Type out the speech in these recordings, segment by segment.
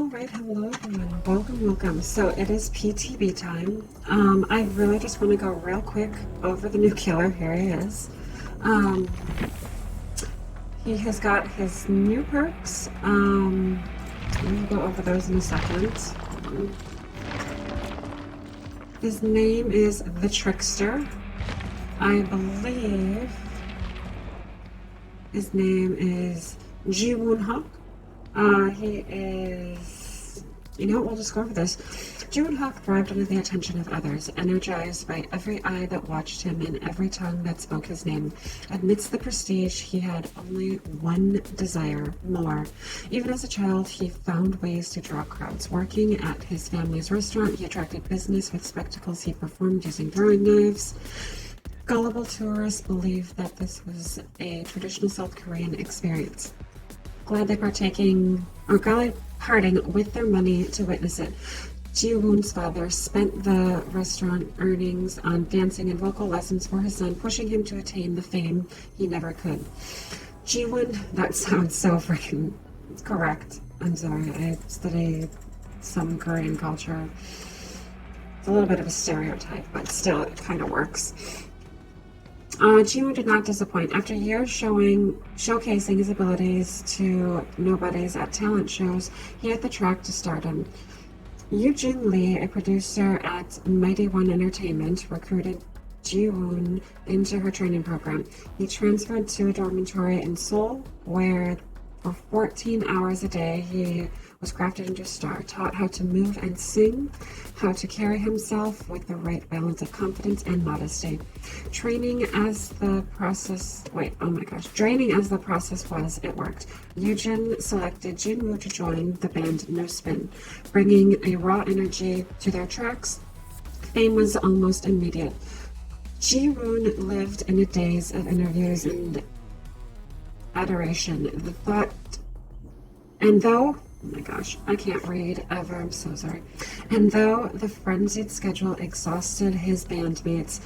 Alright, hello everyone. Welcome. So it is PTB time. I really just want to go real quick over the new killer. Here he is. He has got his new perks. We'll go over those in a second. His name is the Trickster. I believe his name is Ji-Woon Hak. He is, we'll just go over this. Ji-Woon Hak thrived under the attention of others, energized by every eye that watched him and every tongue that spoke his name. Amidst the prestige, he had only one desire, more. Even as a child, he found ways to draw crowds. Working at his family's restaurant, he attracted business with spectacles he performed using throwing knives. Gullible tourists believed that this was a traditional South Korean experience. Gladly parting with their money to witness it. Ji-Woon's father spent the restaurant earnings on dancing and vocal lessons for his son, pushing him to attain the fame he never could. Ji-Woon, that sounds so freaking correct. I'm sorry, I study some Korean culture. It's a little bit of a stereotype, but still, it kind of works. Ji-Woon did not disappoint. After years showcasing his abilities to nobodies at talent shows, he hit the track to stardom. Eugene Lee, a producer at Mighty One Entertainment, recruited Ji-Woon into her training program. He transferred to a dormitory in Seoul, where for 14 hours a day he was crafted into a star, taught how to move and sing, how to carry himself with the right balance of confidence and modesty. Draining as the process was, it worked. Eugene selected Jinwoo to join the band No Spin, bringing a raw energy to their tracks. Fame was almost immediate. Ji-Woon lived in a daze of interviews and adoration. Oh my gosh, I can't read ever, I'm so sorry. And though the frenzied schedule exhausted his bandmates,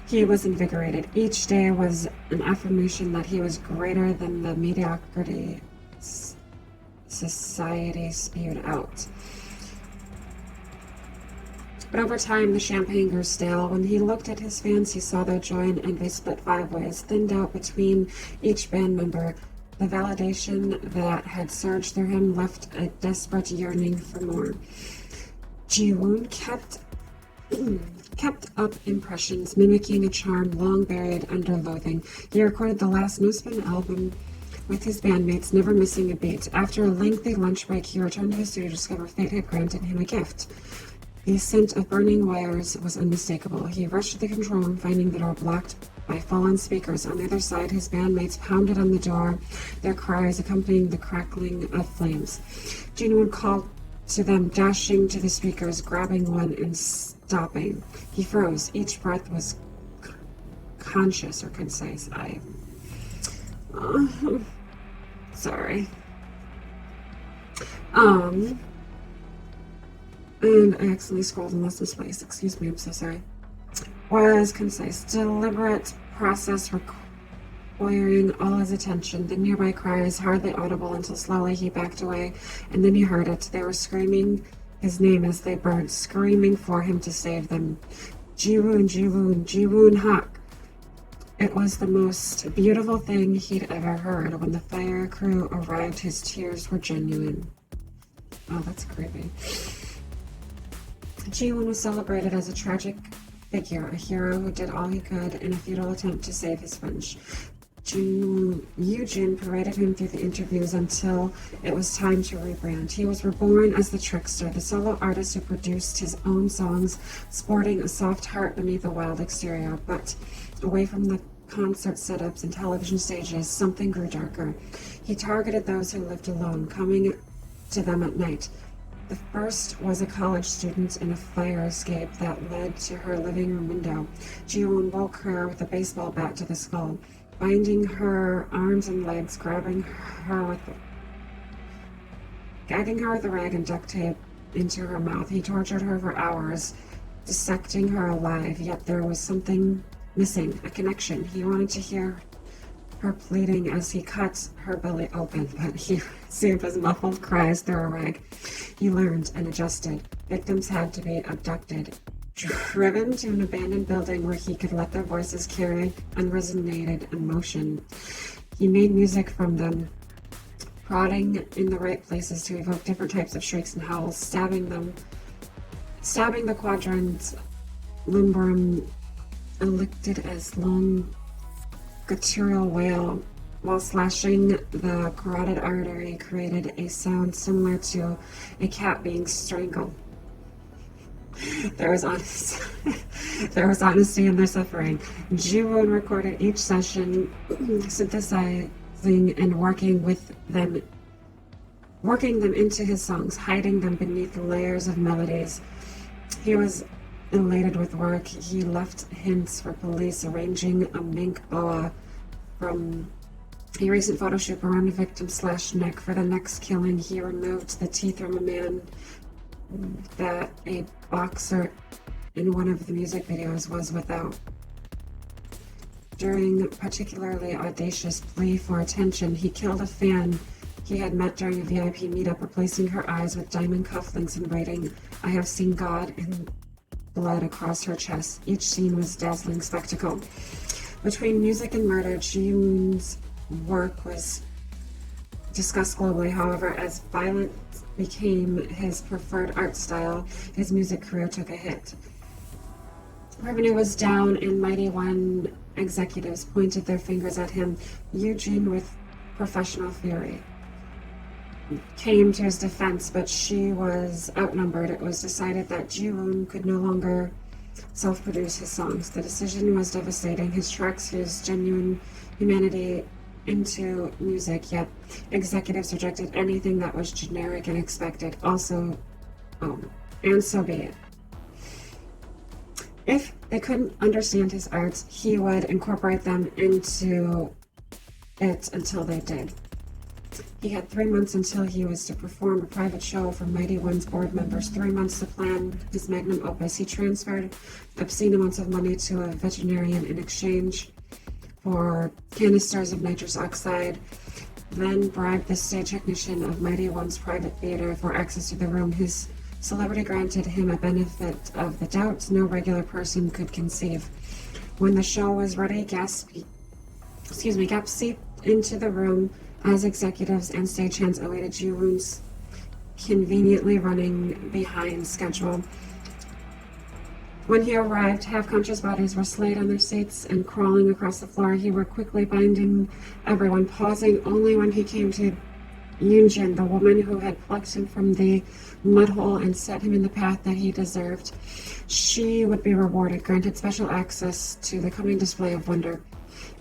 he was invigorated. Each day was an affirmation that he was greater than the mediocrity society spewed out. But over time, the champagne grew stale. When he looked at his fans, he saw their joy and envy split 5 ways, thinned out between each band member. The validation that had surged through him left a desperate yearning for more. Ji-Woon kept up impressions, mimicking a charm long buried under loathing. He recorded the last No Spin album with his bandmates, never missing a beat. After a lengthy lunch break, he returned to the studio to discover fate had granted him a gift. The scent of burning wires was unmistakable. He rushed to the control room, finding the door blocked by fallen speakers. On the other side, his bandmates pounded on the door, their cries accompanying the crackling of flames. Ji-Woon called to them, dashing to the speakers, grabbing one and stopping. He froze. Each breath was conscious or concise. Sorry. And I accidentally scrolled and lost this place. Excuse me, I'm so sorry. Was concise, deliberate process requiring all his attention. The nearby cries hardly audible until slowly he backed away, and then he heard it. They were screaming his name as they burned, screaming for him to save them. Ji-Woon, Ji-Woon, Ji-Woon Hak. It was the most beautiful thing he'd ever heard. When the fire crew arrived, his tears were genuine. Oh, that's creepy. Ji-Woon was celebrated as a tragic figure, a hero who did all he could in a futile attempt to save his friends. Eugene paraded him through the interviews until it was time to rebrand. He was reborn as the Trickster, the solo artist who produced his own songs, sporting a soft heart beneath a wild exterior. But away from the concert setups and television stages, something grew darker. He targeted those who lived alone, coming to them at night. The first was a college student in a fire escape that led to her living room window. Ji-Woon woke her with a baseball bat to the skull, binding her arms and legs, gagging her with a rag and duct tape into her mouth. He tortured her for hours, dissecting her alive, yet there was something missing, a connection. He wanted to hear her pleading as he cut her belly open, but he received his muffled cries through a rag. He learned and adjusted. Victims had to be abducted, driven to an abandoned building where he could let their voices carry unresonated emotion. He made music from them, prodding in the right places to evoke different types of shrieks and howls, stabbing the quadrant's lumbarum, elected as long guttural wail, while slashing the carotid artery created a sound similar to a cat being strangled. There was honesty in their suffering. Ji-woon recorded each session, synthesizing and working them into his songs, hiding them beneath layers of melodies. He was elated with work. He left hints for police, arranging a mink boa from a recent photo shoot around a victim's slashed neck. For the next killing, he removed the teeth from a man that a boxer in one of the music videos was without. During a particularly audacious plea for attention, he killed a fan he had met during a VIP meetup, replacing her eyes with diamond cufflinks and writing, "I have seen God in blood" across her chest. Each scene was a dazzling spectacle. Between music and murder, Ji-woon's work was discussed globally. However, as violence became his preferred art style, his music career took a hit. Revenue was down, and Mighty One executives pointed their fingers at him. Eugene, with professional fury, came to his defense, but she was outnumbered. It was decided that Ji-woon could no longer self-produce his songs. The decision was devastating. His tracks fused genuine humanity into music, yet executives rejected anything that was generic and expected. And so be it. If they couldn't understand his arts, he would incorporate them into it until they did. He had 3 months until he was to perform a private show for Mighty One's board members, 3 months to plan his magnum opus. He transferred obscene amounts of money to a veterinarian in exchange for canisters of nitrous oxide, then bribed the stage technician of Mighty One's private theater for access to the room. His celebrity granted him a benefit of the doubt no regular person could conceive. When the show was ready, guests seeped into the room as executives and stagehands awaited Ji-woon's conveniently running behind schedule. When he arrived, half-conscious bodies were slayed on their seats and crawling across the floor. He were quickly binding everyone, pausing only when he came to Yoonjin, the woman who had plucked him from the mud hole and set him in the path that he deserved. She would be rewarded, granted special access to the coming display of wonder.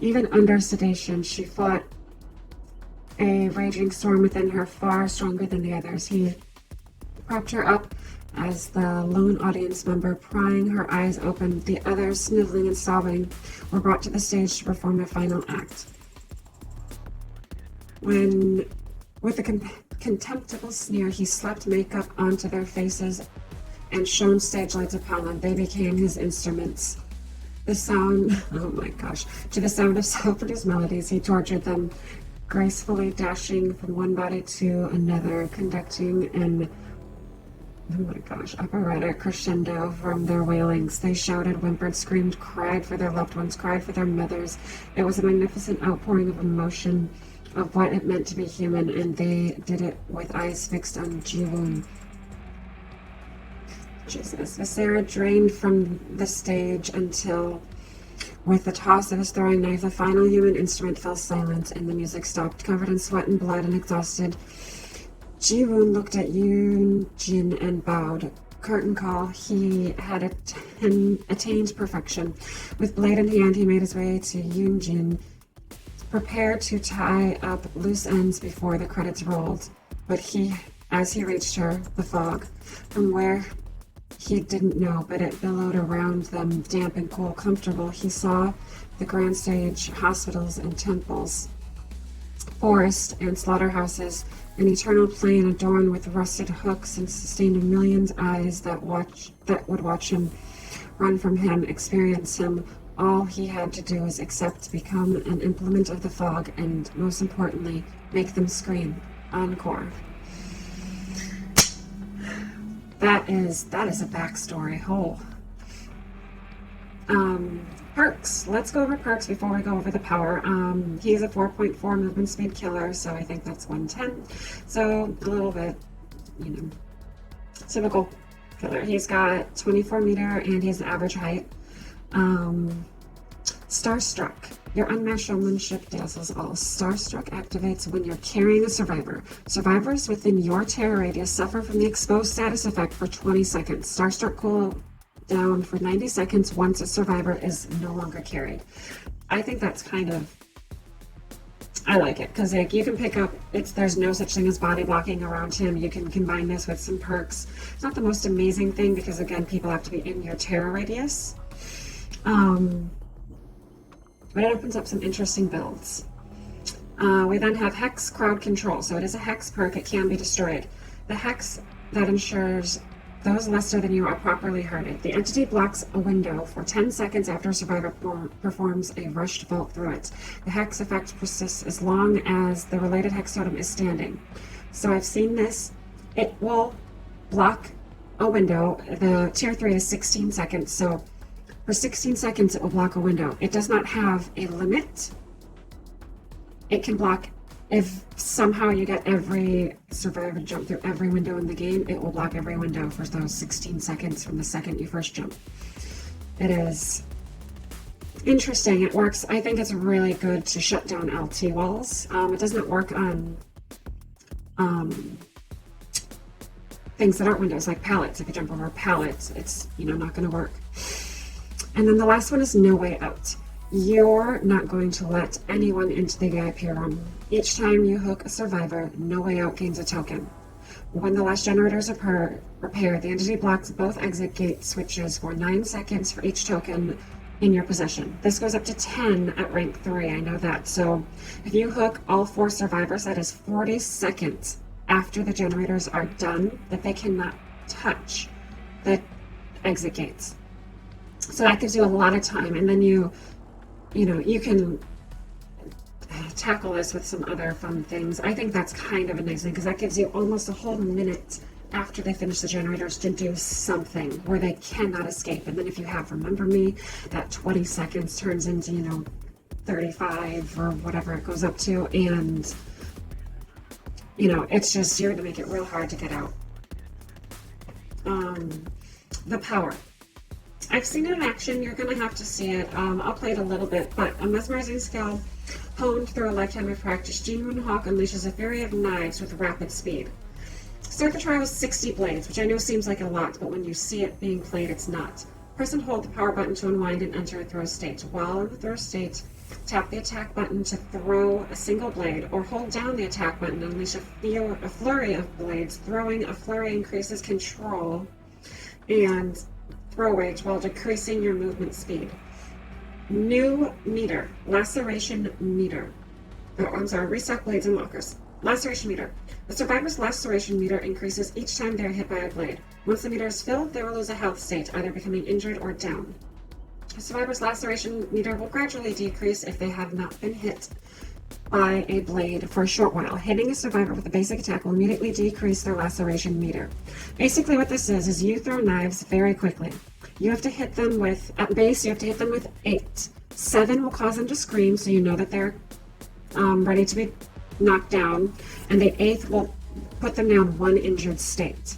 Even under sedation, she fought a raging storm within her, far stronger than the others. He propped her up as the lone audience member, prying her eyes open. The others, sniveling and sobbing, were brought to the stage to perform the final act. When, with a contemptible sneer, he slapped makeup onto their faces and shone stage lights upon them. They became his instruments. To the sound of self-produced melodies, he tortured them, gracefully dashing from one body to another, conducting an operatic crescendo from their wailings. They shouted, whimpered, screamed, cried for their loved ones, cried for their mothers. It was a magnificent outpouring of emotion, of what it meant to be human, and they did it with eyes fixed on Ji-woon. Jesus. Viscera drained from the stage until, with the toss of his throwing knife, the final human instrument fell silent, and the music stopped. Covered in sweat and blood and exhausted, Ji-woon looked at Yoon-jin and bowed. Curtain call. He had attained perfection. With blade in hand, he made his way to Yoon-jin, prepared to tie up loose ends before the credits rolled. But as he reached her, the fog, from where he didn't know, but it billowed around them, damp and cool, comfortable. He saw the grand stage, hospitals and temples, forests and slaughterhouses, an eternal plain adorned with rusted hooks and sustained a million eyes that would watch him, run from him, experience him, All he had to do was accept, become an implement of the fog, and most importantly, make them scream. Encore. That is a backstory. Perks. Let's go over perks before we go over the power. He's a 4.4 movement speed killer, so I think that's 110. So a little bit, typical killer. He's got 24 meter and he has an average height. Starstruck. Your unmatched showmanship dazzles all. Starstruck activates when you're carrying a survivor. Survivors within your terror radius suffer from the exposed status effect for 20 seconds. Starstruck cool down for 90 seconds once a survivor is no longer carried. I think that's I like it because you can pick up, there's no such thing as body blocking around him. You can combine this with some perks. It's not the most amazing thing because again, people have to be in your terror radius. But it opens up some interesting builds. We then have Hex Crowd Control. So it is a Hex perk. It can be destroyed. The Hex that ensures those lesser than you are properly hurted. The entity blocks a window for 10 seconds after a survivor performs a rushed vault through it. The Hex effect persists as long as the related Hex totem is standing. So I've seen this. It will block a window. The tier 3 is 16 seconds. So for 16 seconds, it will block a window. It does not have a limit. It can block, if somehow you get every survivor to jump through every window in the game, it will block every window for those 16 seconds from the second you first jump. It is interesting. It works. I think it's really good to shut down LT walls. It does not work on things that aren't windows, like pallets. If you jump over pallets, it's not going to work. And then the last one is No Way Out. You're not going to let anyone into the VIP room. Each time you hook a survivor, No Way Out gains a token. When the last generators are repaired, the entity blocks both exit gate switches for 9 seconds for each token in your possession. This goes up to 10 at rank 3, I know that. So if you hook all 4 survivors, that is 40 seconds after the generators are done that they cannot touch the exit gates. So that gives you a lot of time, and then you can tackle this with some other fun things. I think that's kind of a nice thing because that gives you almost a whole minute after they finish the generators to do something where they cannot escape. And then if you have Remember Me, that 20 seconds turns into 35 or whatever it goes up to, and it's just, you're going to make it real hard to get out. The power. I've seen it in action. You're going to have to see it. I'll play it a little bit, but a mesmerizing skill honed through a lifetime of practice. Ji-Hoon Hawk unleashes a fury of knives with rapid speed. Start the trial with 60 blades, which I know seems like a lot, but when you see it being played, it's not. Press and hold the power button to unwind and enter a throw state. While in the throw state, tap the attack button to throw a single blade, or hold down the attack button and unleash a flurry of blades. Throwing a flurry increases control and throw rage while decreasing your movement speed. New meter. Laceration meter. Restock blades and lockers. Laceration meter. The survivor's laceration meter increases each time they are hit by a blade. Once the meter is filled, they will lose a health state, either becoming injured or down. The survivor's laceration meter will gradually decrease if they have not been hit by a blade for a short while. Hitting a survivor with a basic attack will immediately decrease their laceration meter. Basically what this is you throw knives very quickly. You have to hit them with, at base, you have to hit them with 8. 7 will cause them to scream, so you know that they're ready to be knocked down. And the 8th will put them down 1 injured state.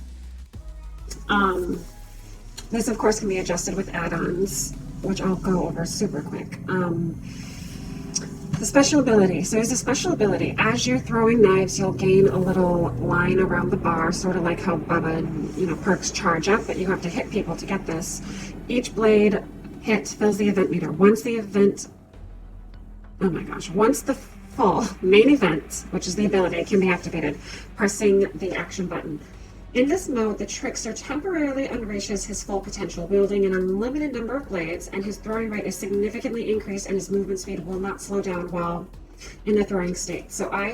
This, of course, can be adjusted with add-ons, which I'll go over super quick. The special ability. So there's a special ability. As you're throwing knives, you'll gain a little line around the bar, sort of like how Bubba and perks charge up, but you have to hit people to get this. Each blade hit fills the event meter. Once the full main event, which is the ability, can be activated, pressing the action button. In this mode, the Trickster temporarily unleashes his full potential, wielding an unlimited number of blades, and his throwing rate is significantly increased, and his movement speed will not slow down while in the throwing state. So I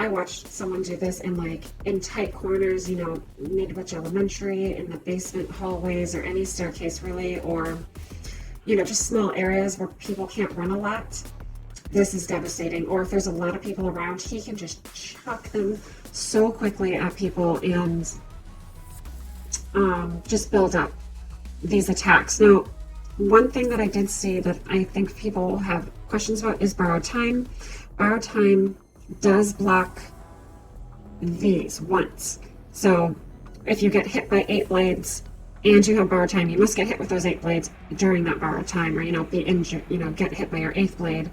watched someone do this in tight corners, Midwich Elementary, in the basement hallways, or any staircase really, or just small areas where people can't run a lot, this is devastating. Or if there's a lot of people around, he can just chuck them so quickly at people and just build up these attacks. Now, one thing that I did see that I think people have questions about is borrowed time. Borrowed time does block these once. So if you get hit by 8 blades and you have borrowed time, you must get hit with those 8 blades during that borrowed time, or be injured, get hit by your 8th blade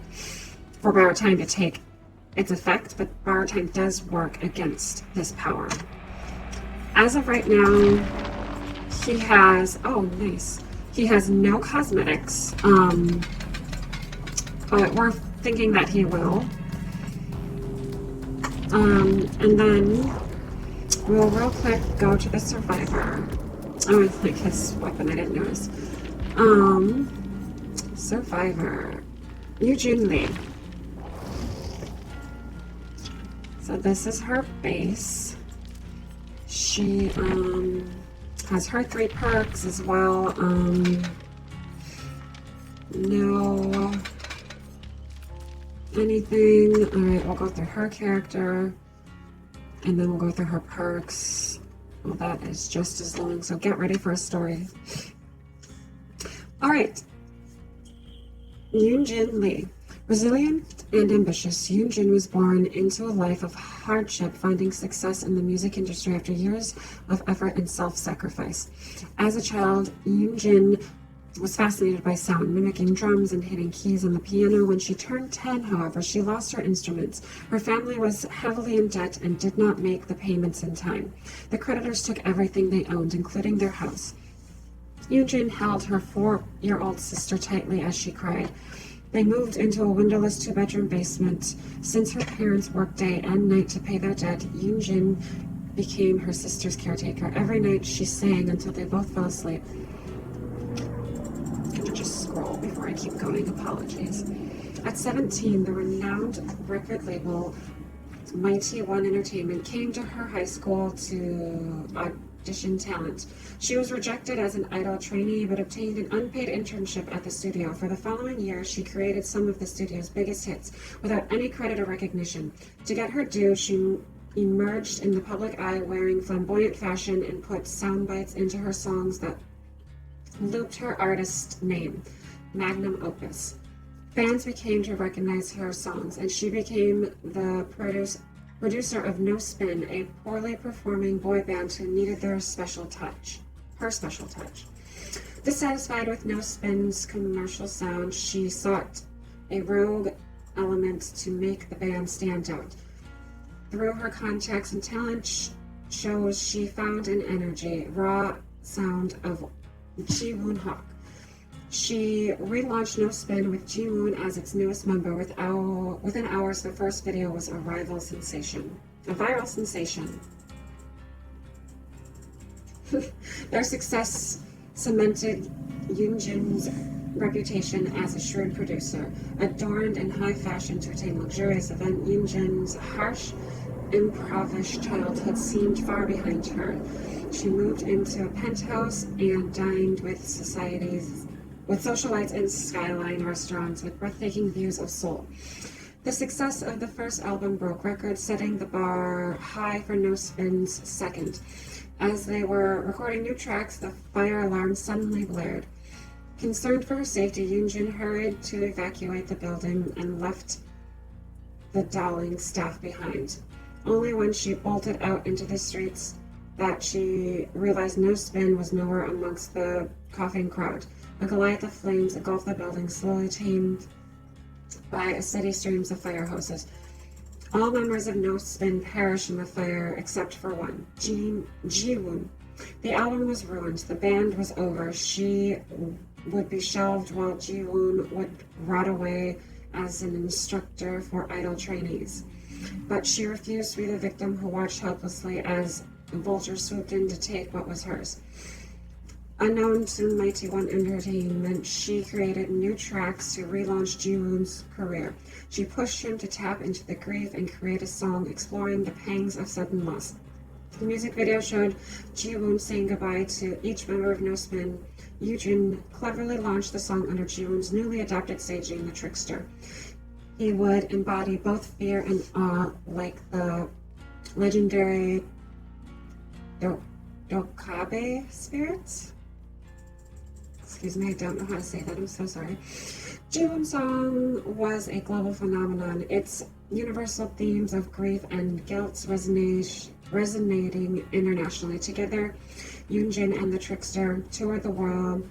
for borrowed time to take its effect. But borrowed time does work against this power. As of right now, he has nice. He has no cosmetics, but we're thinking that he will. And then we'll real quick go to the survivor. Oh, I think his weapon, I didn't notice. Survivor. Yujin Lee. So this is her base. She has her 3 perks as well. No anything. Alright, we'll go through her character and then we'll go through her perks. Well, that is just as long, so get ready for a story. Alright. Yunjin Lee. Resilient and ambitious, Yoonjin was born into a life of hardship, finding success in the music industry after years of effort and self-sacrifice. As a child, Yoonjin was fascinated by sound, mimicking drums and hitting keys on the piano. When she turned 10, however, she lost her instruments. Her family was heavily in debt and did not make the payments in time. The creditors took everything they owned, including their house. Yoonjin held her 4-year-old sister tightly as she cried. They moved into a windowless 2-bedroom basement. Since her parents worked day and night to pay their debt, Yoonjin became her sister's caretaker. Every night she sang until they both fell asleep. I'm gonna just scroll before I keep going. Apologies. At 17, the renowned record label Mighty One Entertainment came to her high school to audition talent. She was rejected as an idol trainee, but obtained an unpaid internship at the studio. For the following year, she created some of the studio's biggest hits without any credit or recognition. To get her due, she emerged in the public eye wearing flamboyant fashion and put sound bites into her songs that looped her artist name, magnum opus. Fans became to recognize her songs, and she became the producer of No Spin, a poorly performing boy band who needed her special touch. Dissatisfied with No Spin's commercial sound, she sought a rogue element to make the band stand out. Through her contacts and talent shows, she found an energy, raw sound of Ji-woon Hak. She relaunched No Spin with Ji-woon as its newest member. Within hours, the first video was a viral sensation. Their success cemented Yoonjin's reputation as a shrewd producer. Adorned in high fashion to attain luxurious event, Yoonjin's harsh, impoverished childhood seemed far behind her. She moved into a penthouse and dined with socialites in skyline restaurants with breathtaking views of Seoul. The success of the first album broke records, setting the bar high for No Spin's second. As they were recording new tracks, the fire alarm suddenly blared. Concerned for her safety, Yoonjin hurried to evacuate the building and left the Dowling staff behind. Only when she bolted out into the streets that she realized No Spin was nowhere amongst the coughing crowd. A goliath of flames engulfed the building, slowly tamed by a steady streams of fire hoses. All members of No Spin perished in the fire except for one, Ji-woon. The album was ruined. The band was over. She would be shelved while Ji-woon would rot away as an instructor for idol trainees. But she refused to be the victim who watched helplessly as vultures swooped in to take what was hers. Unknown to Mighty One Entertainment, she created new tracks to relaunch Ji-woon's career. She pushed him to tap into the grief and create a song exploring the pangs of sudden loss. The music video showed Jiwoon saying goodbye to each member of No Spin. Yoonjin cleverly launched the song under Jiwoon's newly adopted staging, The Trickster. He would embody both fear and awe, like the legendary Dokabe spirits. Excuse me, I don't know how to say that. I'm so sorry. Jiwoon's song was a global phenomenon. Its universal themes of grief and guilt resonating internationally. Together, Yoonjin and the Trickster toured the world.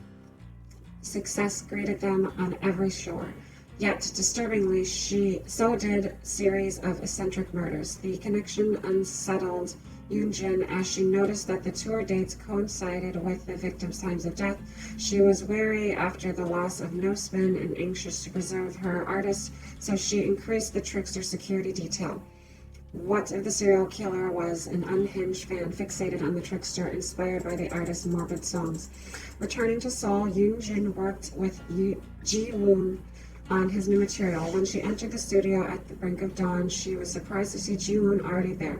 Success greeted them on every shore. Yet, disturbingly, so did series of eccentric murders. The connection unsettled Yoonjin as she noticed that the tour dates coincided with the victims' times of death. She was wary after the loss of No Spin and anxious to preserve her artist, so she increased the Trickster security detail. What if the serial killer was an unhinged fan fixated on the Trickster, inspired by the artist's morbid songs? Returning to Seoul, Yoonjin worked with Jiwoon on his new material. When she entered the studio at the brink of dawn, she was surprised to see Jiwoon already there.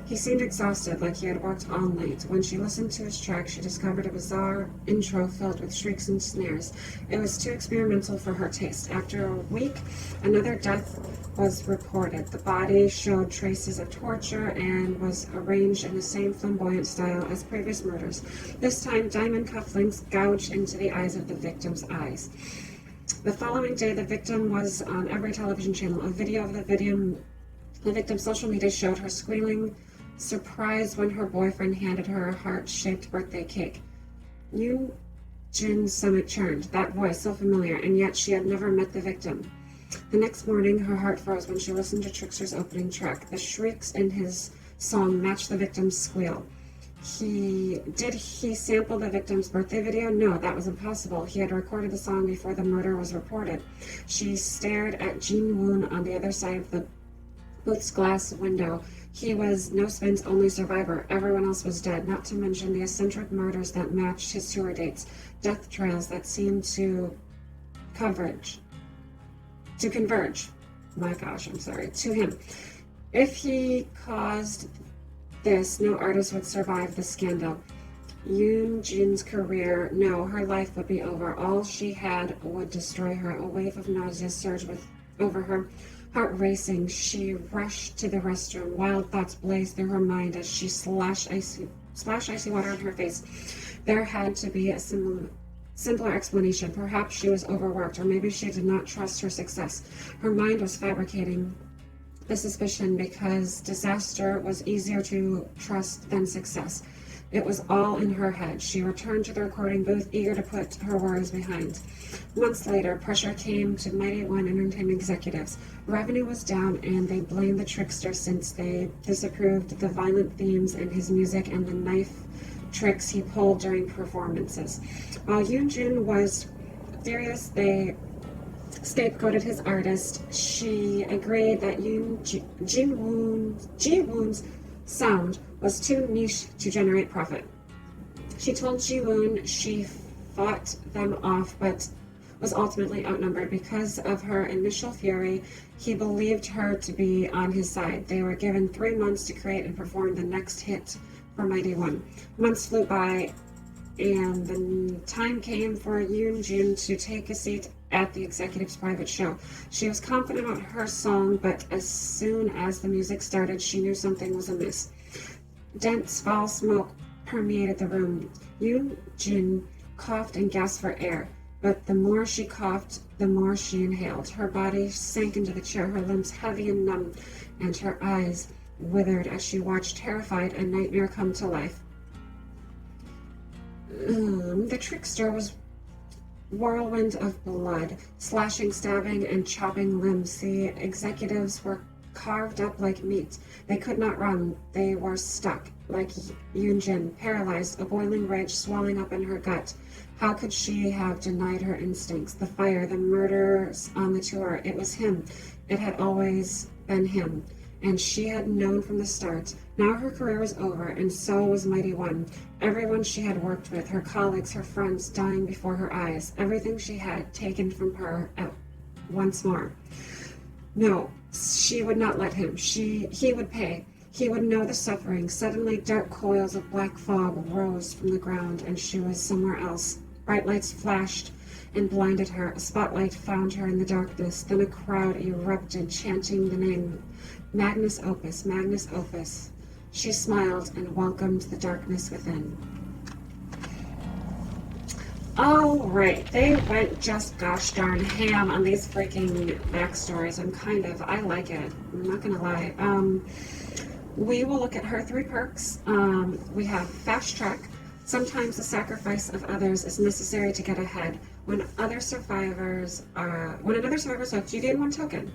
He seemed exhausted, like he had worked all night. When she listened to his track, she discovered a bizarre intro filled with shrieks and snares. It was too experimental for her taste. After a week, another death was reported. The body showed traces of torture and was arranged in the same flamboyant style as previous murders. This time, diamond cufflinks gouged into the eyes of the victim's eyes. The following day, the victim was on every television channel. A video of the victim's social media showed her squealing surprise when her boyfriend handed her a heart-shaped birthday cake. Yoonjin's stomach churned, that voice so familiar, and yet she had never met the victim. The next morning, her heart froze when she listened to Trickster's opening track. The shrieks in his song matched the victim's squeal. Did he sample the victim's birthday video? No, that was impossible. He had recorded the song before the murder was reported. She stared at Jiwoon on the other side of the booth's glass window. He was No Spin's only survivor. Everyone else was dead, not to mention the eccentric murders that matched his tour dates, death trails that seemed to converge. To him. If he caused this, no artist would survive the scandal. Yoonjin's career, no, her life would be over. All she had would destroy her. A wave of nausea surged over her. Heart racing, she rushed to the restroom. Wild thoughts blazed through her mind as she splashed icy water on her face. There had to be a simpler explanation. Perhaps she was overworked, or maybe she did not trust her success. Her mind was fabricating the suspicion because disaster was easier to trust than success. It was all in her head. She returned to the recording booth, eager to put her worries behind. Months later, pressure came to Mighty One Entertainment executives. Revenue was down, and they blamed the Trickster since they disapproved the violent themes in his music and the knife tricks he pulled during performances. While Yoonjin was furious, they scapegoated his artist. She agreed that Jiwoon's sound was too niche to generate profit. She told Jiwoon she fought them off, but was ultimately outnumbered. Because of her initial fury, he believed her to be on his side. They were given 3 months to create and perform the next hit for Mighty One. Months flew by, and the time came for Yoonjin to take a seat at the executive's private show. She was confident about her song, but as soon as the music started, she knew something was amiss. Dense, foul smoke permeated the room. Yoonjin coughed and gasped for air, but the more she coughed, the more she inhaled. Her body sank into the chair, her limbs heavy and numb, and her eyes withered as she watched, terrified, a nightmare come to life. The Trickster was whirlwind of blood, slashing, stabbing, and chopping limbs. The executives were carved up like meat. They could not run. They were stuck, like Yoonjin, paralyzed, a boiling rage swelling up in her gut. How could she have denied her instincts? The fire, the murders on the tour, it was him. It had always been him. And she had known from the start. Now her career was over, and so was Mighty One. Everyone she had worked with, her colleagues, her friends, dying before her eyes. Everything she had taken from her once more. No, she would not let him. He would pay. he would know the suffering. Suddenly, dark coils of black fog rose from the ground, and she was somewhere else. Bright lights flashed and blinded her. A spotlight found her in the darkness. Then a crowd erupted, chanting the name, Magnus Opus, Magnus Opus. She smiled and welcomed the darkness within. All right, they went just gosh darn ham on these freaking backstories. I like it. I'm not gonna lie. We will look at her 3 perks. We have Fast Track. Sometimes the sacrifice of others is necessary to get ahead. When another survivor's hooked, you gain 1 token.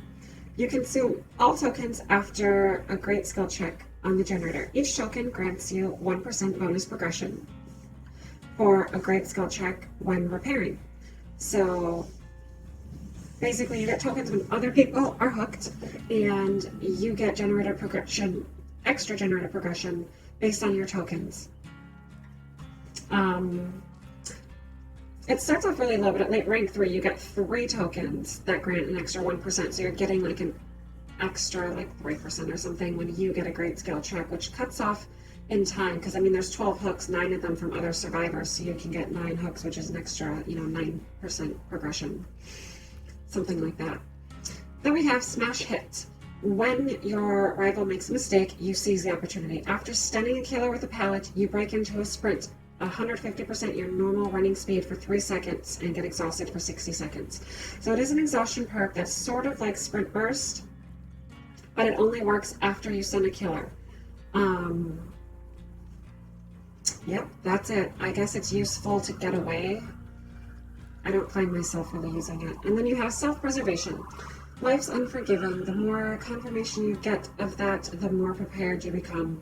You consume all tokens after a great skill check on the generator. Each token grants you 1% bonus progression for a great skill check when repairing. So basically you get tokens when other people are hooked, and you get generator progression, extra generator progression based on your tokens. It starts off really low, but at rank 3 you get 3 tokens that grant an extra 1%, so you're getting like an extra 3% or something when you get a great skill check, which cuts off in time, because I mean there's 12 hooks, 9 of them from other survivors, so you can get 9 hooks, which is an extra 9% progression, something like that. Then we have Smash Hit. When your rival makes a mistake, you seize the opportunity. After stunning a killer with a pallet, you break into a sprint 150% your normal running speed for 3 seconds and get exhausted for 60 seconds. So it is an exhaustion perk that's sort of like Sprint Burst, but it only works after you stun a killer. Yep, that's it. I guess it's useful to get away. I don't find myself really using it. And then you have Self-Preservation. Life's unforgiving. The more confirmation you get of that, the more prepared you become.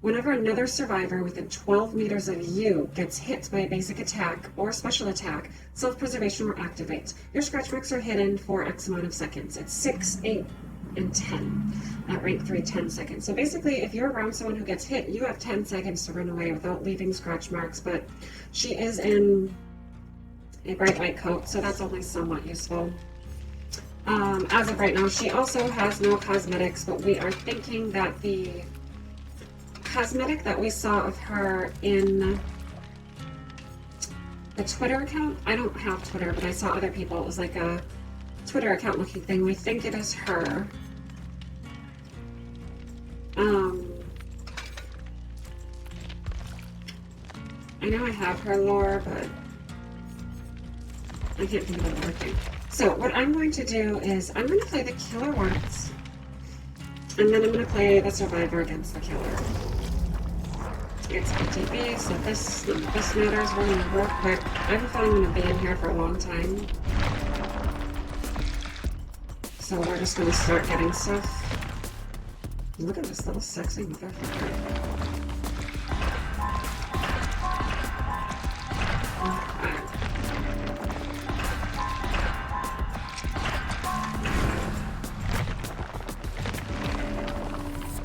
Whenever another survivor within 12 meters of you gets hit by a basic attack or special attack, Self-Preservation will activate. Your scratch marks are hidden for X amount of seconds. It's 6, 8, and 10. At rank 3, 10 seconds. So basically, if you're around someone who gets hit, you have 10 seconds to run away without leaving scratch marks, but she is in a bright white coat, so that's only somewhat useful. As of right now, she also has no cosmetics, but we are thinking that the cosmetic that we saw of her in the Twitter account, I don't have Twitter, but I saw other people, it was like a Twitter account looking thing, we think it is her. I know I have her lore, but I can't think of it working. So what I'm going to do is I'm going to play the killer once, and then I'm going to play the survivor against the killer. It's PTB, so this matters really real quick. I have a feeling I'm going to be in here for a long time. So we're just going to start getting stuff. Look at this little sexy motherfucker.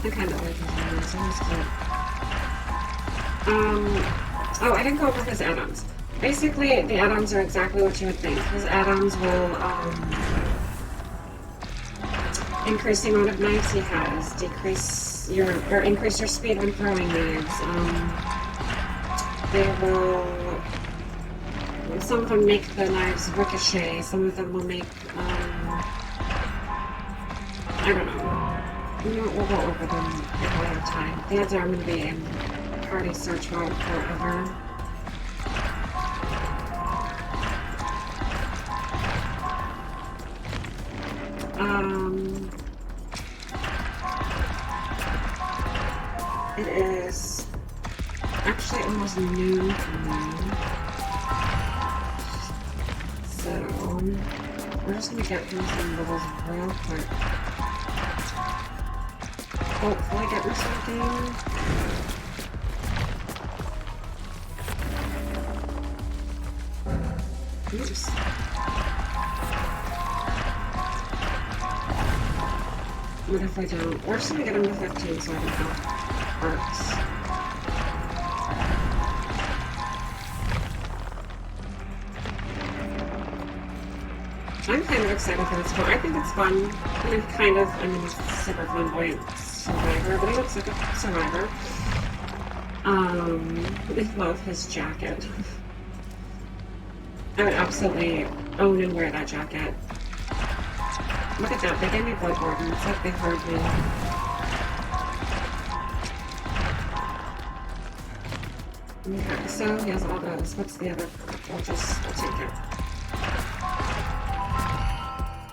I kind of like his add-ons. He's cute. Oh, I didn't go over his add-ons. Basically, the add-ons are exactly what you would think. His add-ons will increase the amount of knives he has, increase your speed when throwing knives. They will. Some of them make the knives ricochet. Some of them will make. I don't know. We'll go over them if I have time. The odds are I'm going to be in party search mode forever. It is actually almost noon for me. So we're just going to get through some levels real quick. Hopefully get me something. Oops. What if I don't? We're just gonna get him to 15 so I don't have arcs. I'm kind of excited for this one. I think it's fun. I'm a super flamboyant survivor. survivor, but he looks like a survivor. I love his jacket. I would absolutely own and wear that jacket. Look at that, they gave me Bloodborne. It's like they heard me. Okay, so he has all those. What's the other? I'll take it.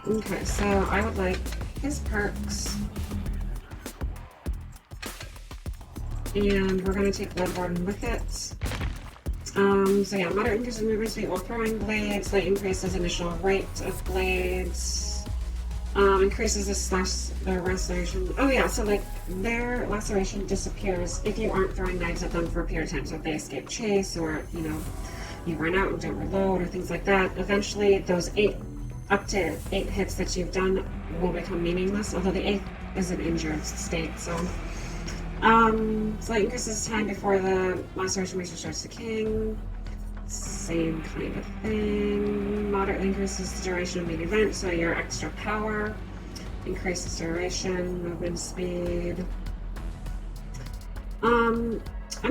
Okay, so I would like his perks. And we're going to take Bloodborne with it. So yeah, moderate increases movement speed while throwing blades, slight increases initial rate of blades, increases the restoration. Oh yeah, so like their laceration disappears if you aren't throwing knives at them for a period of time. So if they escape chase, or you run out and don't reload, or things like that, eventually those up to 8 hits that you've done will become meaningless, although the 8th is an injured state, so. Slight increases time before the laceration restarts the king. Same kind of thing. Moderately increases the duration of the event, so your extra power. Increases duration, movement speed. I'm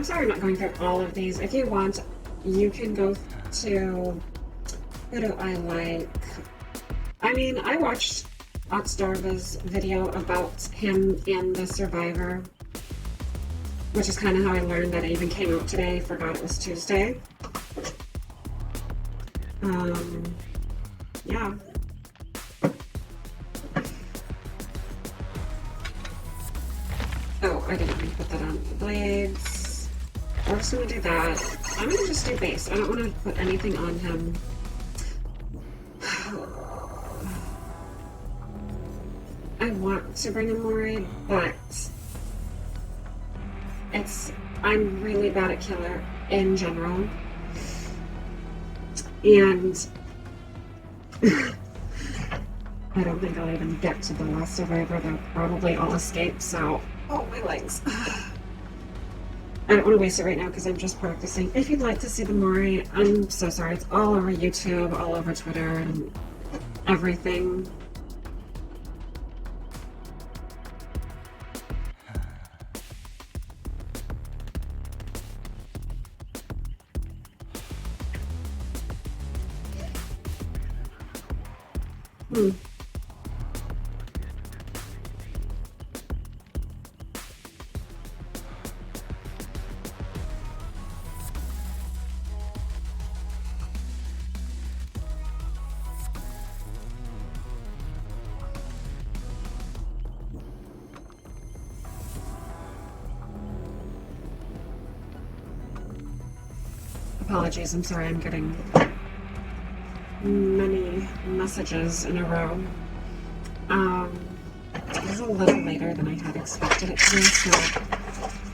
sorry I'm not going through all of these. If you want, you can go to... Who do I like? I mean, I watched Otsdarva's video about him and the Survivor, which is kind of how I learned that it even came out today. Forgot it was Tuesday. Yeah. Oh, I didn't mean to put that on. Blades. We're just gonna do that. I'm gonna just do base. I don't want to put anything on him. I want to bring a Mori, but I'm really bad at killer in general, and I don't think I'll even get to the last survivor. They'll probably all escape, so... Oh, my legs. I don't want to waste it right now because I'm just practicing. If you'd like to see the Mori, I'm so sorry. It's all over YouTube, all over Twitter, and everything. Apologies, I'm sorry, I'm getting many messages in a row. It was a little later than I had expected it to be, so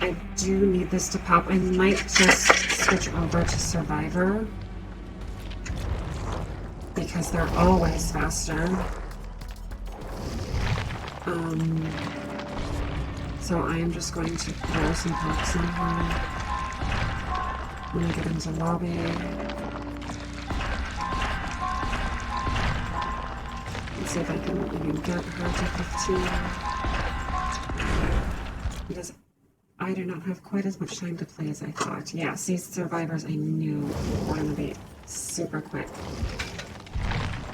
I do need this to pop. I might just switch over to Survivor because they're always faster. So I am just going to throw some pops in here. I'm gonna get into lobby. Let's see if I can even get her to 15. Because I do not have quite as much time to play as I thought. Yeah, see, survivors I knew were gonna be super quick.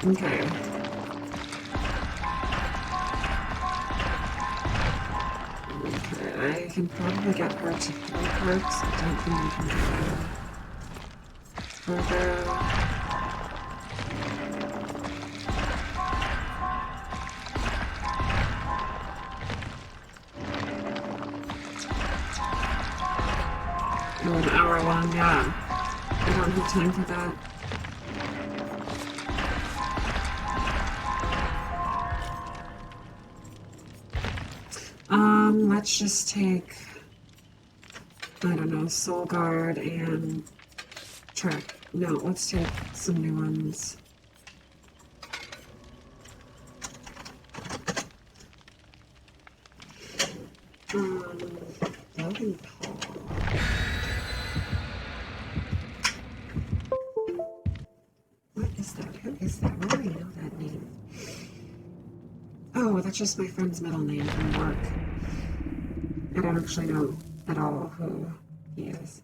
Okay. I can probably get her to 3 parts. I don't think I can get her further. Oh, an hour long, yeah. I don't have time for that. Let's just take, I don't know, Soul Guard and Trek. No, let's take some new ones. Logan Paul. What is that? Who is that? Why do I know that name? Oh, that's just my friend's middle name from work. I don't actually know at all who he is.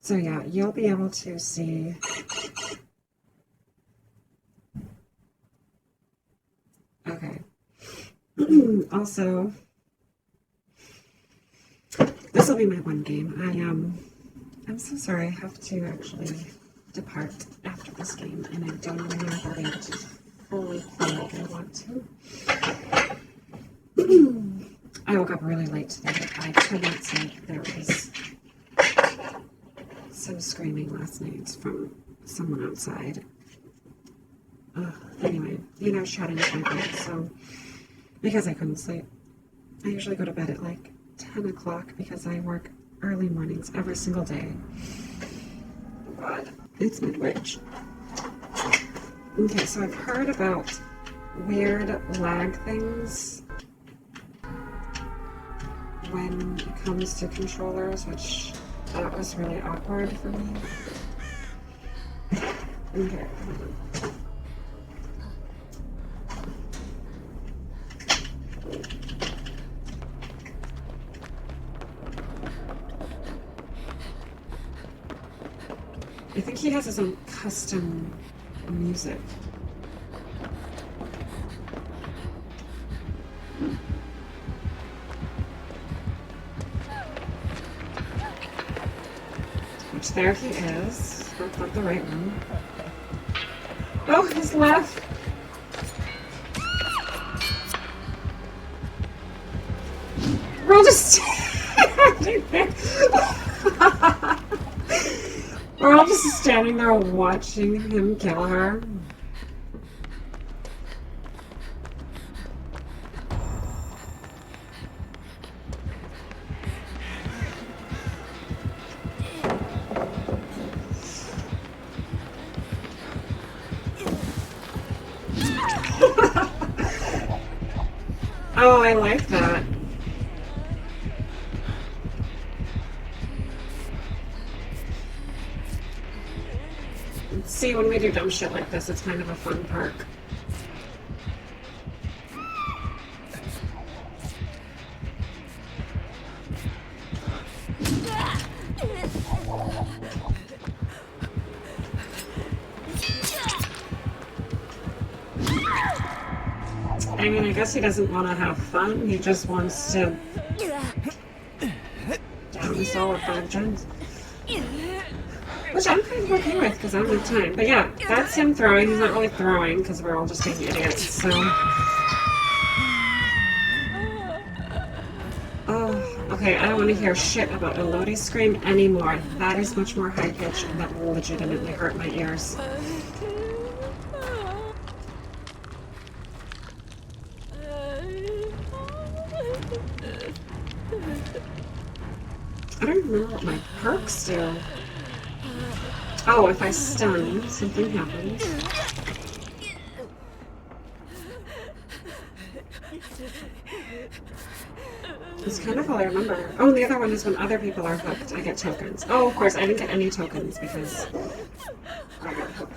So yeah, you'll be able to see okay. Also, this will be my one game. I'm so sorry, I have to actually depart after this game, and I don't even know if I'll be able to fully play like I want to. I woke up really late today. I could not sleep. There was some screaming last night from someone outside. Anyway, I was chatting with my friend, so because I couldn't sleep. I usually go to bed at like 10 o'clock because I work early mornings every single day. But it's midwich. Okay, so I've heard about weird lag things when it comes to controllers, which that was really awkward for me. Okay, hold on. I think he has his own custom music. Which there he is. That's not the right one. Oh, his left. We're all just standing there. We're all just standing there watching him kill her. Oh, I like that. See, when we do dumb shit like this, it's kind of a fun perk. I mean, I guess he doesn't want to have fun. He just wants to down us all with 5 gems. Which I'm kind of okay with because I don't have time. But yeah, that's him throwing. He's not really throwing because we're all just being idiots. So. Oh, okay. I don't want to hear shit about Elodie scream anymore. That is much more high pitched and that will legitimately hurt my ears. I don't remember what my perks do. Oh, if I stun, something happens. That's kind of all I remember. Oh, and the other one is when other people are hooked, I get tokens. Oh, of course, I didn't get any tokens because I got hooked.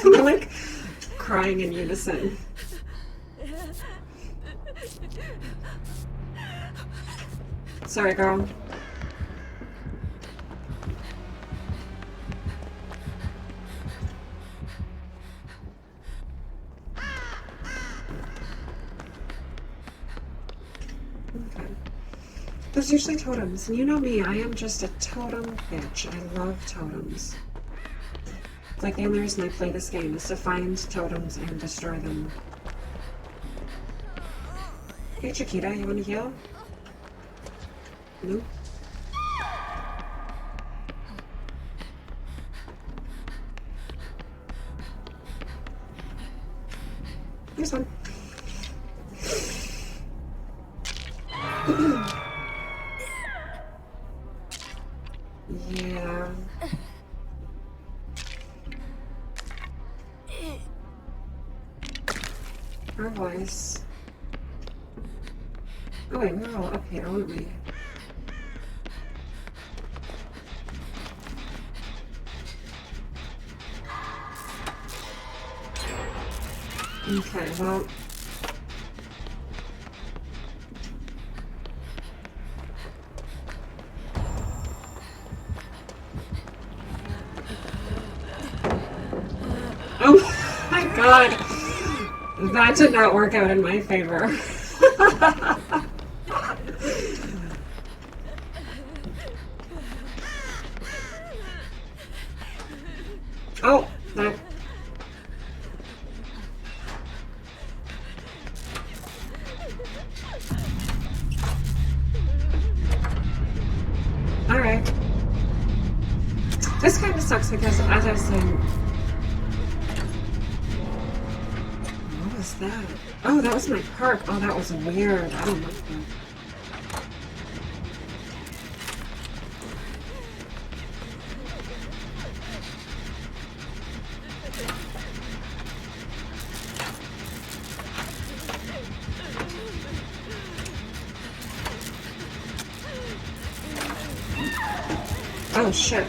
We're like crying in unison. Sorry, girl. Okay. There's usually totems, and you know me, I am just a totem bitch. I love totems. It's like the only reason I play this game is to find totems and destroy them. Hey Chiquita, you wanna heal? No? Here's one. Yeah. her voice. Oh wait, we were all up here, weren't we? Okay, well... Oh my god! That did not work out in my favor. Oh, that... Alright. This kind of sucks because, as I was saying... What was that? Oh, that was my perk. Oh, that was weird. I don't like that. Oh, shit.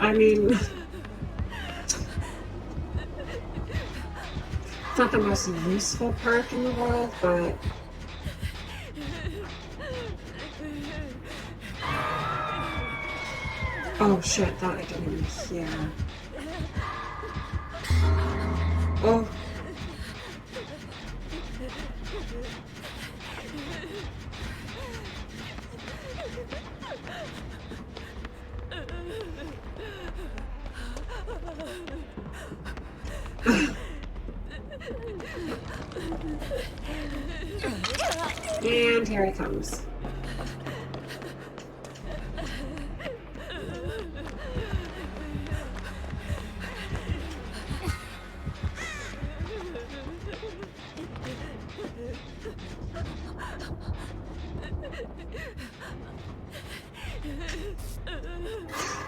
I mean... It's not the most useful perk in the world, but... Oh shit, that I didn't even hear. Oh. And here he comes.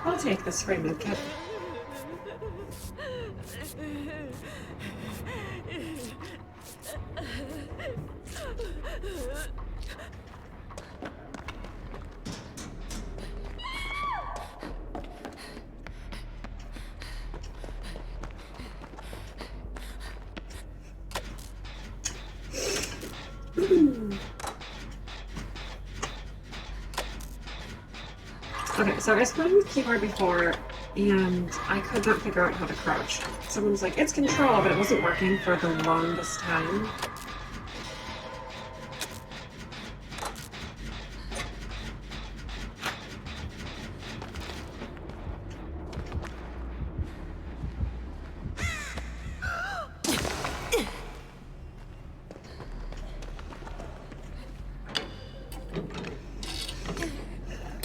I'll take this free medkit. Okay, so I was playing with keyboard before, and I could not figure out how to crouch. Someone was like, it's control, but it wasn't working for the longest time.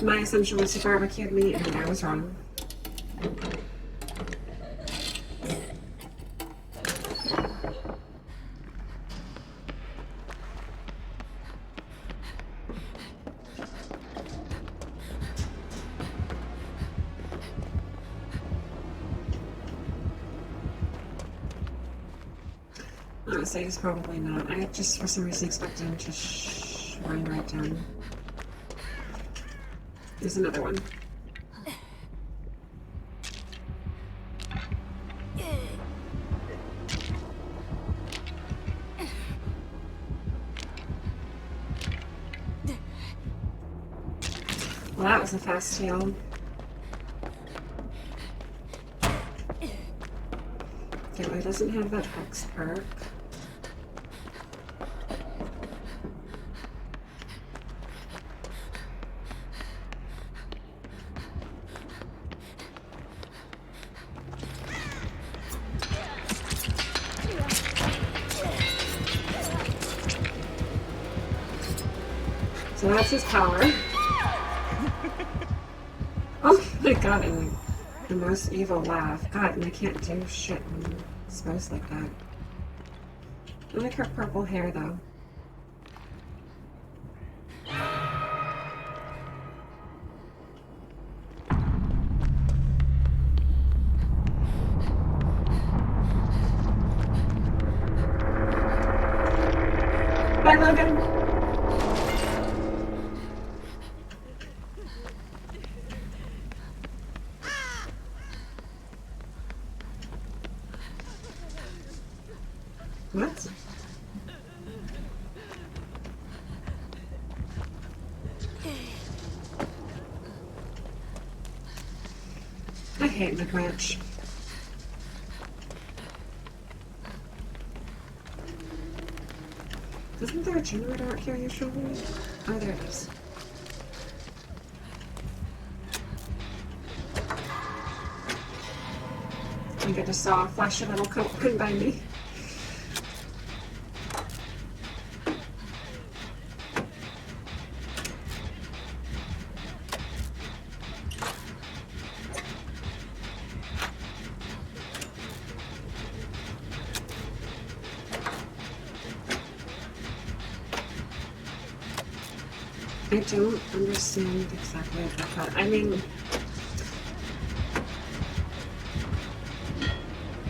My assumption was to barbecue meat, and I was wrong. Honestly, he's probably not. I just, for some reason, expected him to run right down. There's another one. Well, that was a fast heal. Okay, well, he doesn't have that Hex perk. So that's his power. Oh my god, the most evil laugh. God, and I can't do shit when exposed like that. I like her purple hair, though. Bye, Logan. What? I hate McRanch. Isn't there a generator out here usually? Oh, there it is. I think I just saw a flash of little coat run by me. I don't understand exactly what that. I mean,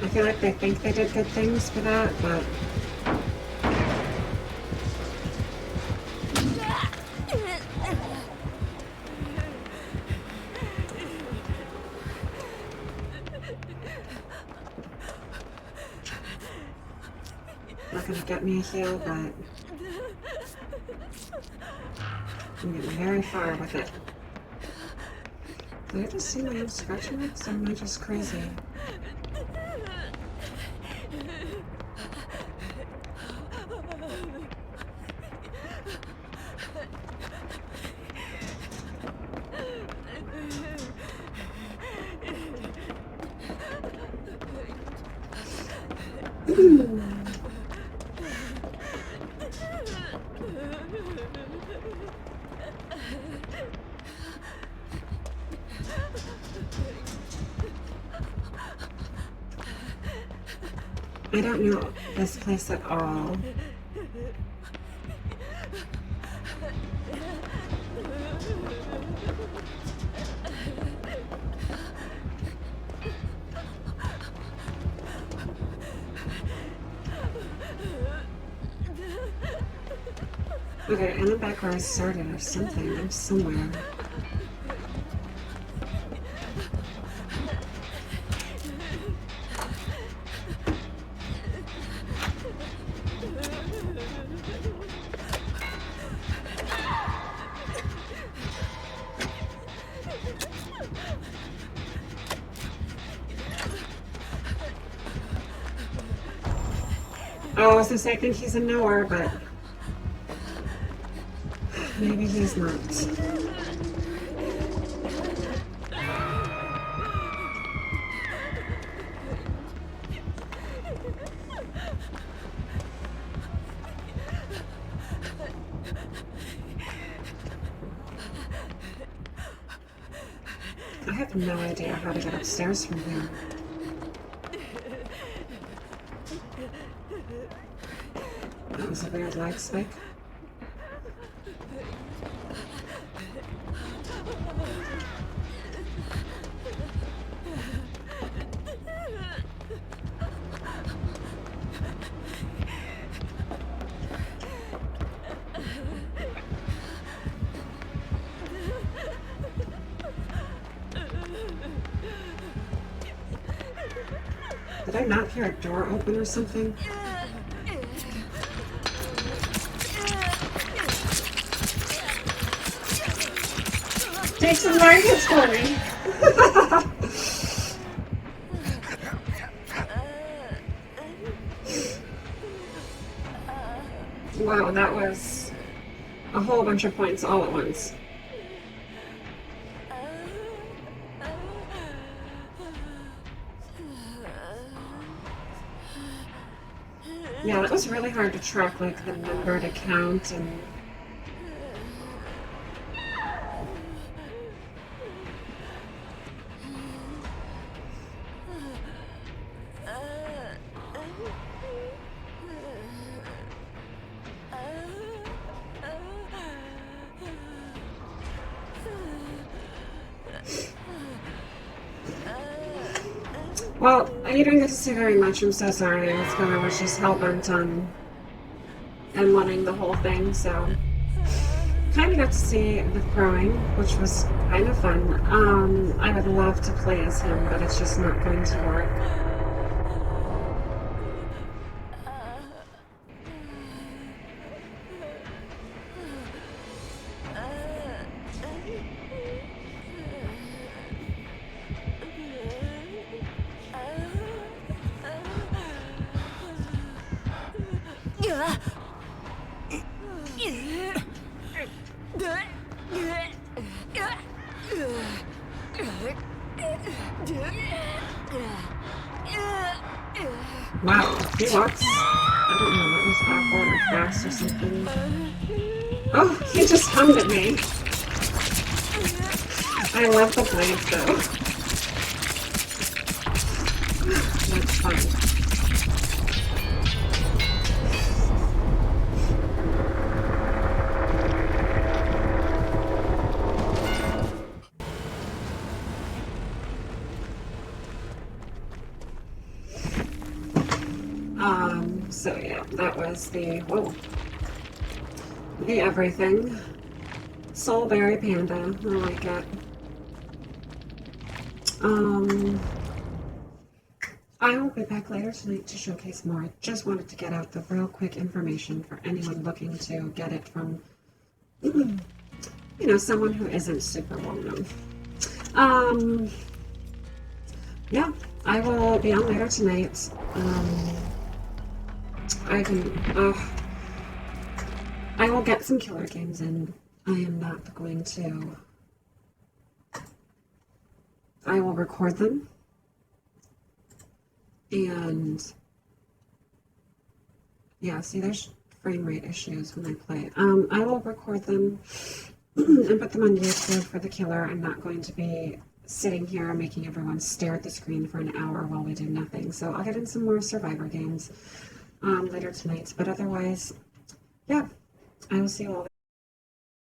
I feel like they think they did good things for that, but not gonna get me a heal, but I'm getting very far with it. Did I just see my own scratch marks, or am I just crazy? I don't know this place at all. Okay, in the back where I started or something. I'm somewhere. Oh, I was gonna say I think he's a knower, but maybe he's not. I have no idea how to get upstairs from here. That was a weird lag spike. Did I not hear a door open or something? Take some blankets for me. Wow, that was a whole bunch of points all at once. Yeah, that was really hard to track, like, the number to count and... Well, you didn't get to see very much. I'm so sorry. It's because I was just hell bent on and wanting the whole thing. So, kind of got to see the throwing, which was kind of fun. I would love to play as him, but it's just not going to work. Wow, he walks. I don't know, it was backward or fast or something. Oh, he just hummed at me. I love the blades though. That's fun. So yeah, that was the everything. Soulberry Panda, I like it. I will be back later tonight to showcase more. I just wanted to get out the real quick information for anyone looking to get it from, someone who isn't super well known. Yeah, I will be on later tonight. I will get some killer games in. I am not going to. I will record them. And yeah, see, there's frame rate issues when I play. I will record them and put them on YouTube for the killer. I'm not going to be sitting here making everyone stare at the screen for an hour while we do nothing. So I'll get in some more Survivor games later tonight. But otherwise, yeah, I will see you all.